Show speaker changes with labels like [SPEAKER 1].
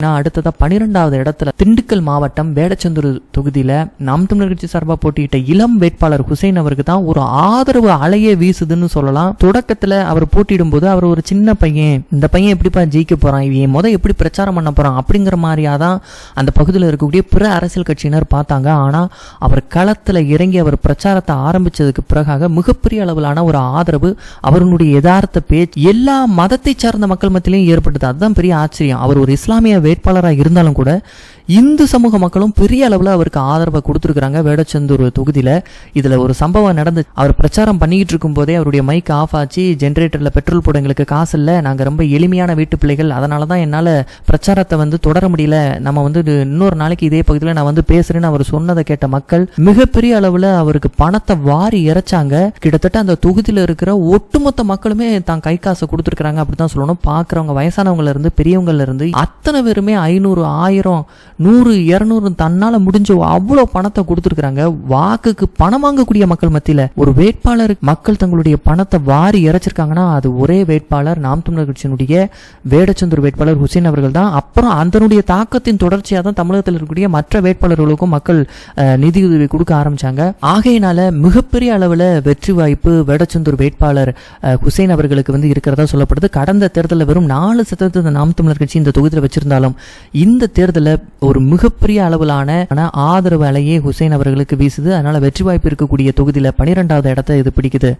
[SPEAKER 1] அடுத்ததா 12வது இடத்துல திண்டுக்கல் மாவட்டம் வேடச்சந்தூர் தொகுதியில நாம் தமிழர் கட்சி சார்பா போட்டியிட்ட இளம் வேட்பாளர் ஹுசைன் அவருக்கு தான் ஒரு ஆதரவு அலையே வீசுதுன்னு சொல்லலாம். தொடக்கத்துல அவர் போட்டியிடும் போது அவர் ஒரு சின்ன பையன், இந்த பையன் எப்படிப்பா ஜெயிக்க போறான், இவன் எப்படி பிரச்சாரம் பண்ண போறான் அப்படிங்கிற மாதிரியாதான் அந்த பகுதியில் இருக்கக்கூடிய பிற அரசியல் கட்சியினர் பார்த்தாங்க. ஆனா அவர் களத்துல இறங்கி அவர் பிரச்சாரத்தை ஆரம்பிச்சதுக்கு பிறகாக மிகப்பெரிய அளவிலான ஒரு ஆதரவு, அவர்களுடைய யதார்த்த பேச்சு எல்லா மதத்தை சார்ந்த மக்கள் மத்தியிலையும் ஏற்பட்டது. அதுதான் பெரிய ஆச்சரியம். அவர் ஒரு இஸ்லாமிய வேட்பாளராக இருந்தாலும் கூட இந்து சமூக மக்களும் பெரிய அளவில் அவருக்கு ஆதரவை கொடுத்துருக்காங்க வேடச்சந்தூர் தொகுதியில். இதில் ஒரு சம்பவம் நடந்து, அவர் பிரச்சாரம் பண்ணிக்கிட்டு இருக்கும் போதே அவருடைய மைக் ஆஃப் ஆச்சு. ஜென்ரேட்டரில் பெட்ரோல் போட எங்களுக்கு காசு இல்லை, நாங்கள் ரொம்ப எளிமையான வீட்டு பிள்ளைகள், அதனால தான் என்னால் பிரச்சாரத்தை தொடர முடியல, நம்ம இன்னொரு நாளைக்கு இதே பகுதியில் நான் பேசுறேன்னு அவர் சொன்னதை கேட்ட மக்கள் மிகப்பெரிய அளவில் அவருக்கு பணத்தை வாரி இறைச்சாங்க. கிட்டத்தட்ட அந்த தொகுதியில் இருக்கிற ஒட்டுமொத்த மக்களுமே தான் கை காசை கொடுத்துருக்காங்க அப்படிதான் சொல்லணும். பார்க்குறவங்க வயசானவங்கள இருந்து பெரியவங்கல இருந்து அத்தனை பேருமே 500, 1000, 100, 200 தன்னால முடிஞ்ச அவ்வளவு பணத்தை கொடுத்துருக்காங்க. வாக்குக்கு பணம் வாங்கக்கூடிய மக்கள் மத்தியில ஒரு வேட்பாளர் மக்கள் தங்களுடைய பணத்தை வாரி இறைச்சிருக்காங்கன்னா அது ஒரே வேட்பாளர், நாம் தமிழர் கட்சியினுடைய வேடச்சந்தூர் வேட்பாளர் ஹுசைன் அவர்கள் தான். அப்புறம் அதனுடைய தாக்கத்தின் தொடர்ச்சியாக தான் தமிழகத்தில் இருக்கக்கூடிய மற்ற வேட்பாளர்களுக்கும் மக்கள் நிதியுதவி கொடுக்க ஆரம்பிச்சாங்க. ஆகையினால மிகப்பெரிய அளவில் வெற்றி வாய்ப்பு வேடச்சந்தூர் வேட்பாளர் ஹுசைன் அவர்களுக்கு இருக்கிறதா சொல்லப்படுது. கடந்த தேர்தலில் வெறும் 4% நாம் தமிழர் கட்சி இந்த தொகுதியில் வச்சிருந்தாலும் இந்த தேர்தலில் ஒரு மிகப்பெரிய அளவிலான ஆதரவு அலையே ஹுசைன் அவர்களுக்கு வீசுது. அதனால வெற்றி வாய்ப்பு இருக்கக்கூடிய தொகுதியில 12வது இடத்தை இது பிடிக்குது.